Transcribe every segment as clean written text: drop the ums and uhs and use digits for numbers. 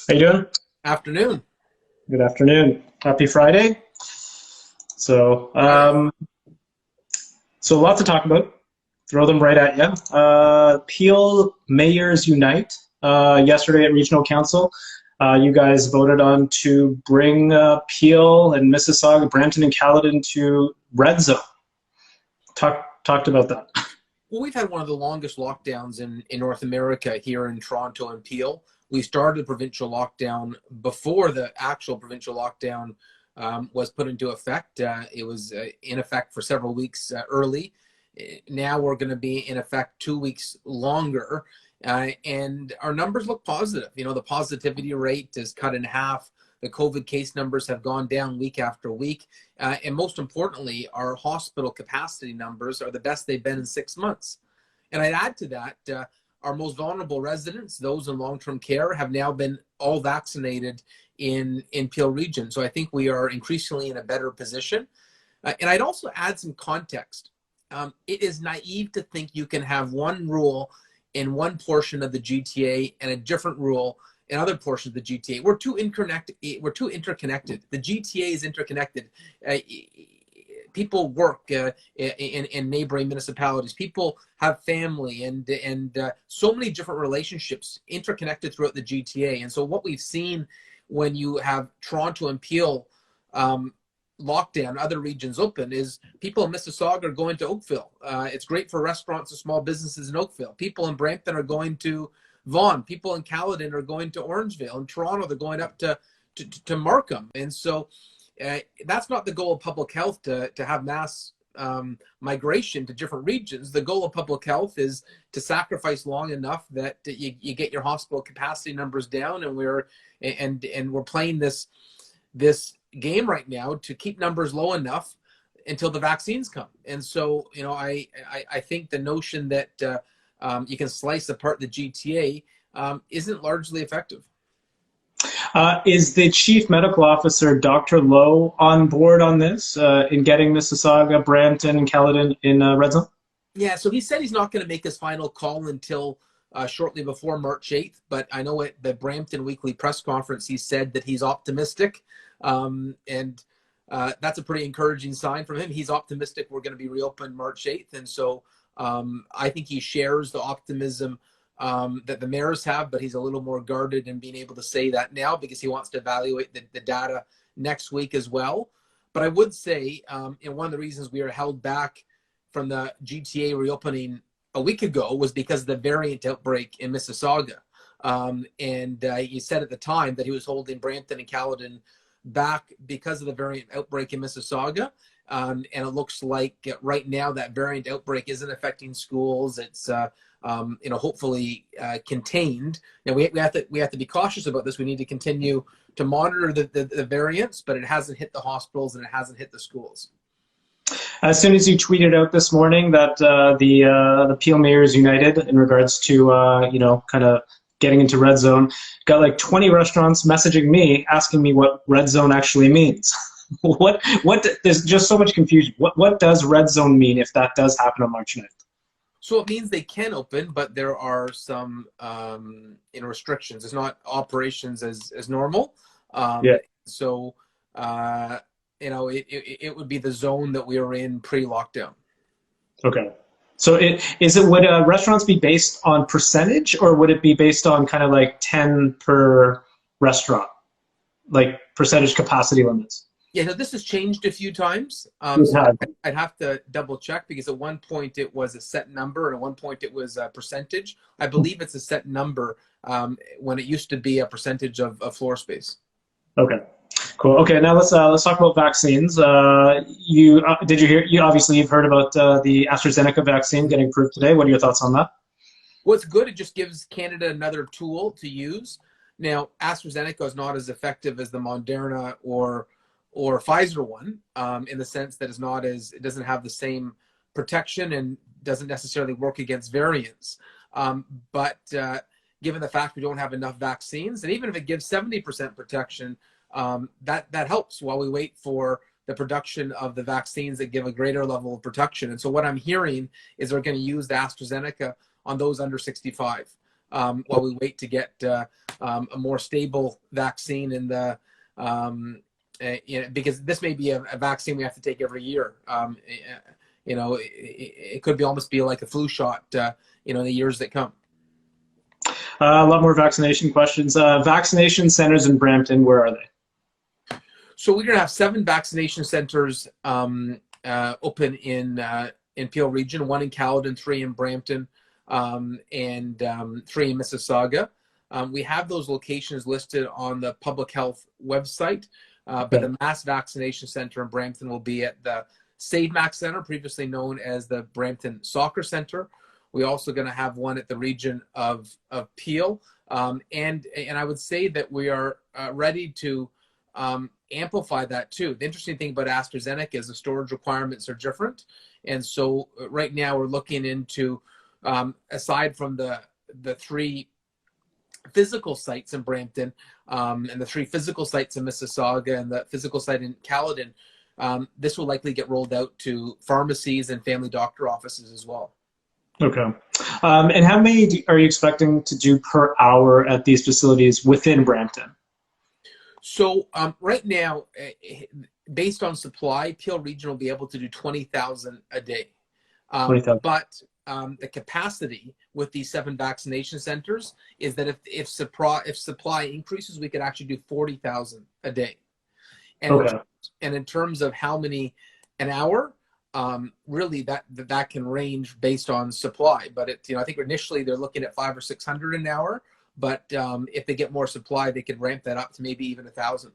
How you doing? Afternoon. Good afternoon. Happy Friday. So, Friday. um, so lots to talk about. Throw them right at you. Peel Mayors Unite. Yesterday at Regional Council, you guys voted on to bring Peel and Mississauga, Brampton and Caledon to red zone. Talked about that. Well, we've had one of the longest lockdowns in North America here in Toronto and Peel. We started the provincial lockdown before the actual provincial lockdown was put into effect. It was in effect for several weeks early. Now we're going to be in effect 2 weeks longer. And our numbers look positive. You know, the positivity rate is cut in half. The COVID case numbers have gone down week after week. And most importantly, our hospital capacity numbers are the best they've been in 6 months. And I'd add to that, our most vulnerable residents, those in long-term care, have now been all vaccinated in Peel region. So I think we are increasingly in a better position. And I'd also add some context. It is naive to think you can have one rule in one portion of the GTA and a different rule in other portions of the GTA. We're too interconnected. The GTA is interconnected. People work in neighboring municipalities. People have family and so many different relationships interconnected throughout the GTA. And so what we've seen when you have Toronto and Peel lockdown, other regions open, is people in Mississauga are going to Oakville. It's great for restaurants and small businesses in Oakville. People in Brampton are going to Vaughan. People in Caledon are going to Orangeville. In Toronto, they're going up to Markham. And so that's not the goal of public health to have mass migration to different regions. The goal of public health is to sacrifice long enough that you get your hospital capacity numbers down, and we're playing this game right now to keep numbers low enough until the vaccines come. And so, you know, I think the notion that you can slice apart the GTA isn't largely effective. Is the Chief Medical Officer, Dr. Lowe, on board on this in getting Mississauga, Brampton, and Caledon in red zone? Yeah, so he said he's not going to make his final call until shortly before March 8th, but I know at the Brampton Weekly press conference he said that he's optimistic, and that's a pretty encouraging sign from him. He's optimistic we're going to be reopened March 8th, and so I think he shares the optimism that the mayors have, but he's a little more guarded in being able to say that now because he wants to evaluate the data next week as well. But I would say, one of the reasons we were held back from the GTA reopening a week ago was because of the variant outbreak in Mississauga. And he said at the time that he was holding Brampton and Caledon back because of the variant outbreak in Mississauga. And it looks like right now that variant outbreak isn't affecting schools. It's hopefully contained. Now we have to be cautious about this. We need to continue to monitor the variants, but it hasn't hit the hospitals and it hasn't hit the schools. As soon as you tweeted out this morning that the Peel Mayors United in regards to kind of getting into red zone, got like 20 restaurants messaging me asking me what red zone actually means. What there's just so much confusion. What does red zone mean if that does happen on March 9th? So it means they can open, but there are some restrictions. It's not operations as normal. Yeah. So it would be the zone that we were in pre-lockdown. Okay. So would restaurants be based on percentage, or would it be based on kind of like 10 per restaurant, like percentage capacity limits? Yeah, no, this has changed a few times. I'd have to double check because at one point it was a set number and at one point it was a percentage. I believe it's a set number when it used to be a percentage of floor space. Okay, cool. Okay, now let's talk about vaccines. Did you hear? You've heard about the AstraZeneca vaccine getting approved today. What are your thoughts on that? Well, it's good. It just gives Canada another tool to use. Now, AstraZeneca is not as effective as the Moderna or Pfizer one, in the sense that it doesn't have the same protection and doesn't necessarily work against variants. But given the fact we don't have enough vaccines, and even if it gives 70% protection, that helps while we wait for the production of the vaccines that give a greater level of protection. And so what I'm hearing is they're going to use the AstraZeneca on those under 65 while we wait to get a more stable vaccine in the because this may be a vaccine we have to take every year. It could be almost be like a flu shot, in the years that come. A lot more vaccination questions. Vaccination centers in Brampton, where are they? So we're going to have 7 vaccination centers open in Peel region, 1 in Caledon, 3 in Brampton, and 3 in Mississauga. We have those locations listed on the public health website, but the mass vaccination center in Brampton will be at the Save Max Center, previously known as the Brampton Soccer Center. We're also going to have one at the region of Peel, and I would say that we are ready to amplify that too. The interesting thing about AstraZeneca is the storage requirements are different, and so right now we're looking into aside from the 3 physical sites in Brampton and the 3 physical sites in Mississauga and the physical site in Caledon, this will likely get rolled out to pharmacies and family doctor offices as well. Okay. And how many are you expecting to do per hour at these facilities within Brampton? So right now, based on supply, Peel Region will be able to do 20,000 a day. 20,000. But the capacity with these 7 vaccination centers is that if supply increases, we could actually do 40,000 a day. And in terms of how many an hour, really that can range based on supply. But I think initially they're looking at 500 or 600 an hour. But if they get more supply, they could ramp that up to maybe even 1,000.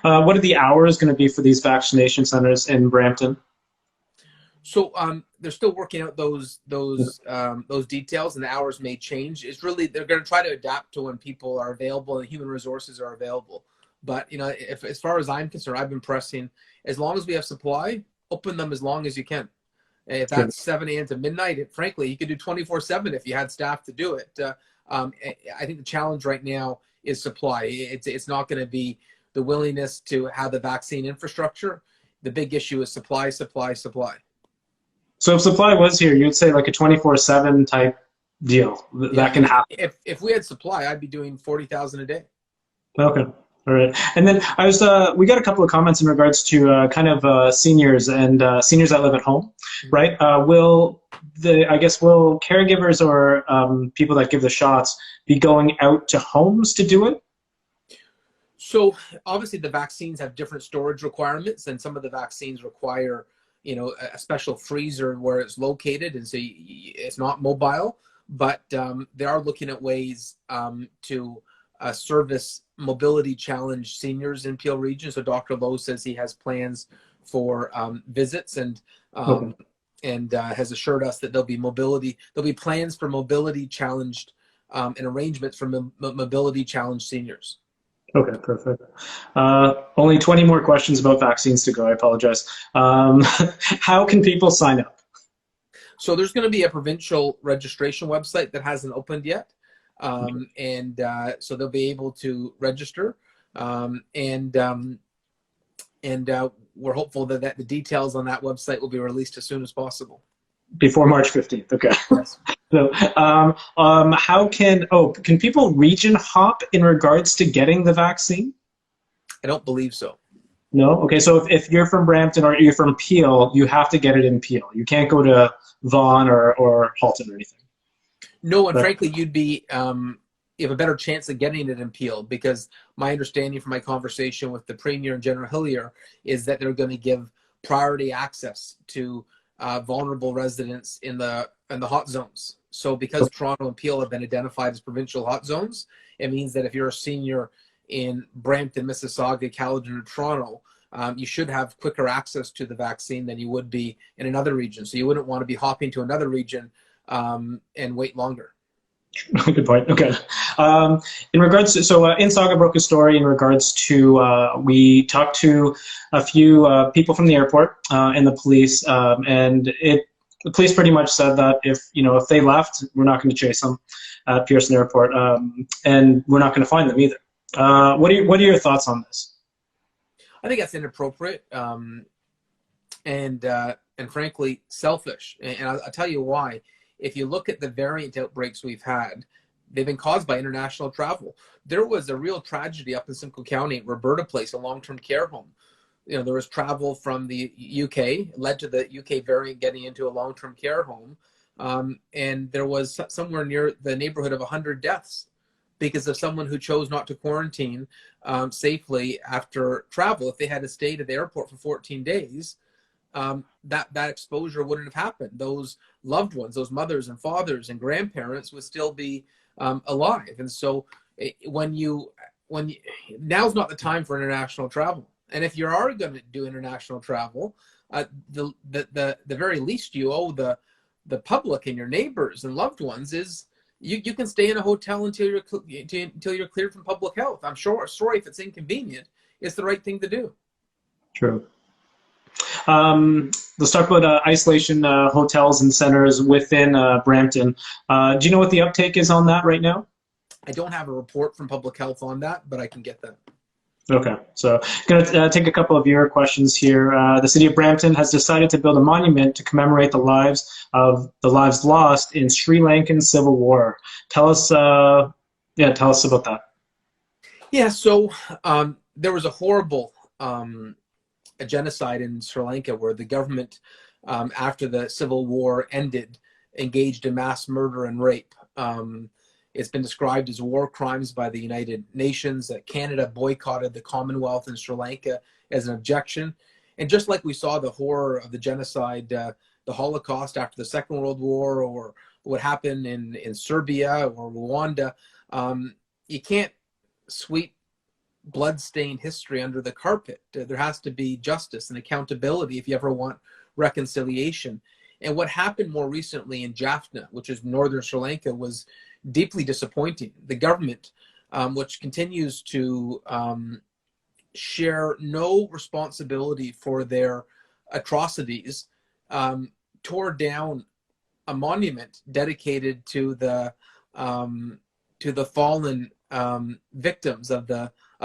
What are the hours going to be for these vaccination centers in Brampton? So they're still working out those details, and the hours may change. It's really they're going to try to adapt to when people are available and human resources are available. But if as far as I'm concerned, I've been pressing as long as we have supply, open them as long as you can. If that's 7 a.m. to midnight, frankly, you could do 24/7 if you had staff to do it. I think the challenge right now is supply. It's not going to be the willingness to have the vaccine infrastructure. The big issue is supply. So if supply was here, you'd say like a 24/7 type deal that can happen. If we had supply, I'd be doing 40,000 a day. Okay. All right. And then we got a couple of comments in regards to seniors and seniors that live at home, right? Will caregivers or people that give the shots be going out to homes to do it? So obviously the vaccines have different storage requirements, and some of the vaccines require, a special freezer where it's located, and so it's not mobile. But they are looking at ways to service mobility challenged seniors in Peel region. So Dr. Lowe says he has plans for visits and has assured us that there'll be plans for mobility challenged and arrangements for mobility challenged seniors. Okay, perfect. Only 20 more questions about vaccines to go. I apologize. How can people sign up? So there's going to be a provincial registration website that hasn't opened yet. So they'll be able to register, and we're hopeful that the details on that website will be released as soon as possible. Before March 15th, okay. Yes. So, can people region hop in regards to getting the vaccine? I don't believe so. No? Okay, so if you're from Brampton or you're from Peel, you have to get it in Peel. You can't go to Vaughan or Halton or anything. No, and frankly, you have a better chance of getting it in Peel, because my understanding from my conversation with the Premier and General Hillier is that they're going to give priority access to vulnerable residents in the hot zones. So because Toronto and Peel have been identified as provincial hot zones, it means that if you're a senior in Brampton, Mississauga, Caledon, or Toronto, you should have quicker access to the vaccine than you would be in another region. So you wouldn't want to be hopping to another region and wait longer. Good point. Okay. In regards to, InSaga broke a story in regards to, we talked to a few people from the airport and the police, and the police pretty much said that if they left, we're not going to chase them at Pearson Airport, and we're not going to find them either. What are your thoughts on this? I think that's inappropriate, and frankly selfish, and I'll tell you why. If you look at the variant outbreaks we've had, they've been caused by international travel. There was a real tragedy up in Simcoe County at Roberta Place, a long-term care home. There was travel from the UK, led to the UK variant getting into a long-term care home. And there was somewhere near the neighborhood of 100 deaths because of someone who chose not to quarantine safely after travel. If they had to stay at the airport for 14 days, that exposure wouldn't have happened. Those loved ones, those mothers and fathers and grandparents would still be alive. And so now's not the time for international travel. And if you are going to do international travel, the very least you owe the public and your neighbors and loved ones is you can stay in a hotel until you're cleared from public health. I'm sorry if it's inconvenient. It's the right thing to do. True. Let's talk about isolation hotels and centers within Brampton. Do you know what the uptake is on that right now? I don't have a report from public health on that, but I can get that. Okay, so going to take a couple of viewer questions here. The city of Brampton has decided to build a monument to commemorate the lives lost in Sri Lankan Civil War. Tell us about that. Yeah, so there was a horrible a genocide in Sri Lanka where the government, after the civil war ended, engaged in mass murder and rape. It's been described as war crimes by the United Nations. Canada boycotted the Commonwealth in Sri Lanka as an objection. And just like we saw the horror of the genocide, the Holocaust after the Second World War, or what happened in Serbia or Rwanda, you can't sweep blood-stained history under the carpet. There has to be justice and accountability if you ever want reconciliation. And what happened more recently in Jaffna, which is northern Sri Lanka, was deeply disappointing. The government, which continues to share no responsibility for their atrocities, tore down a monument dedicated to the fallen victims of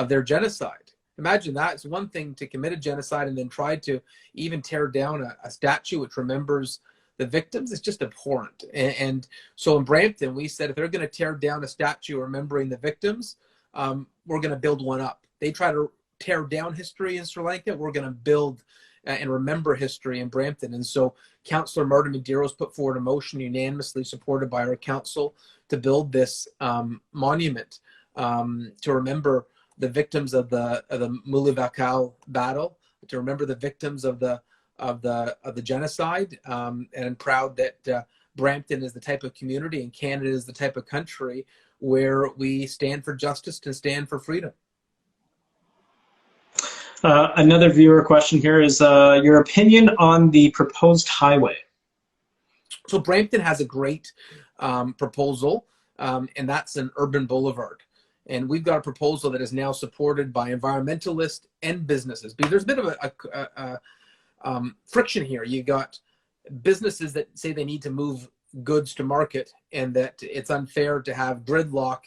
their genocide. Imagine that. It's one thing to commit a genocide and then try to even tear down a statue which remembers the victims. It's just abhorrent. And so in Brampton, we said if they're going to tear down a statue remembering the victims, we're going to build one up. They try to tear down history in Sri Lanka. We're going to build and remember history in Brampton. And so Councillor Martin Medeiros put forward a motion unanimously supported by our council to build this monument to remember the victims of the Mulivakal battle, to remember the victims of the genocide. And I'm proud that Brampton is the type of community and Canada is the type of country where we stand for justice and stand for freedom. Another viewer question here is your opinion on the proposed highway. So Brampton has a great proposal, and that's an urban boulevard. And we've got a proposal that is now supported by environmentalists and businesses. Because there's a bit of a friction here. You got businesses that say they need to move goods to market and that it's unfair to have gridlock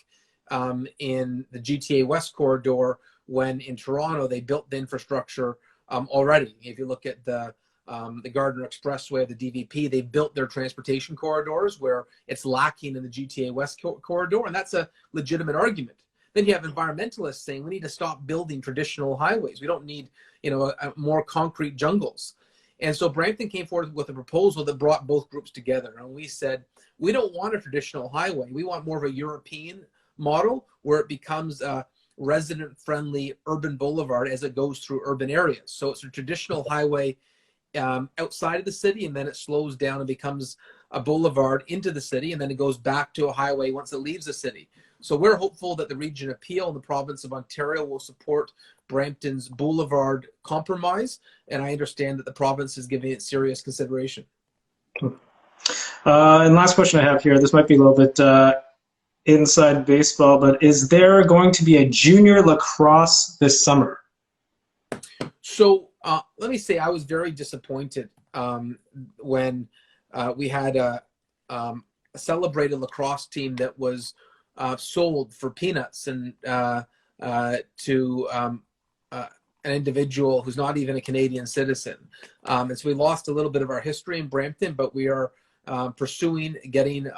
in the GTA West corridor when in Toronto they built the infrastructure already. If you look at the Gardiner Expressway, the DVP, they built their transportation corridors where it's lacking in the GTA West corridor, and that's a legitimate argument. Then you have environmentalists saying we need to stop building traditional highways. We don't need, more concrete jungles. And so Brampton came forward with a proposal that brought both groups together. And we said, we don't want a traditional highway. We want more of a European model where it becomes a resident-friendly urban boulevard as it goes through urban areas. So it's a traditional highway outside of the city, and then it slows down and becomes a boulevard into the city, and then it goes back to a highway once it leaves the city. So we're hopeful that the Region of Peel and the province of Ontario will support Brampton's boulevard compromise, and I understand that the province is giving it serious consideration. And last question I have here, this might be a little bit inside baseball, but is there going to be a junior lacrosse this summer? So let me say I was very disappointed when we had a celebrated lacrosse team that was sold for peanuts and to an individual who's not even a Canadian citizen. And so we lost a little bit of our history in Brampton, but we are pursuing getting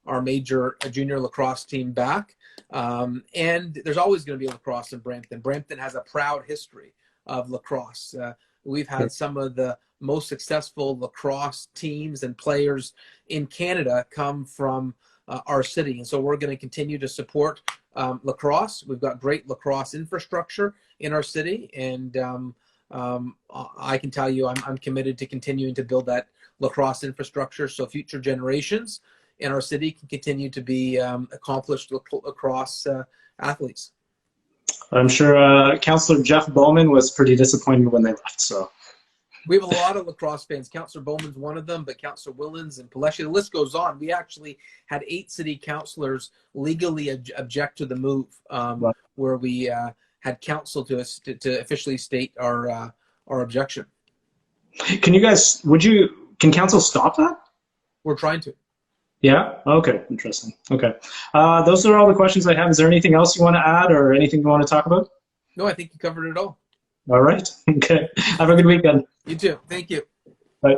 our major junior lacrosse team back. And there's always going to be lacrosse in Brampton. Brampton has a proud history of lacrosse. We've had some of the most successful lacrosse teams and players in Canada come from our city. And so we're going to continue to support lacrosse. We've got great lacrosse infrastructure in our city. And I can tell you I'm committed to continuing to build that lacrosse infrastructure so future generations in our city can continue to be accomplished lacrosse athletes. I'm sure Councillor Jeff Bowman was pretty disappointed when they left. So we have a lot of lacrosse fans. Councillor Bowman's one of them, but Councillor Willens and Paleshi, the list goes on. We actually had 8 city councillors legally object to the move, where we had council to officially state our objection. Can council stop that? We're trying to. Yeah? Okay, interesting. Okay. Those are all the questions I have. Is there anything else you want to add or anything you want to talk about? No, I think you covered it all. All right. Okay. Have a good weekend. You too. Thank you. Bye.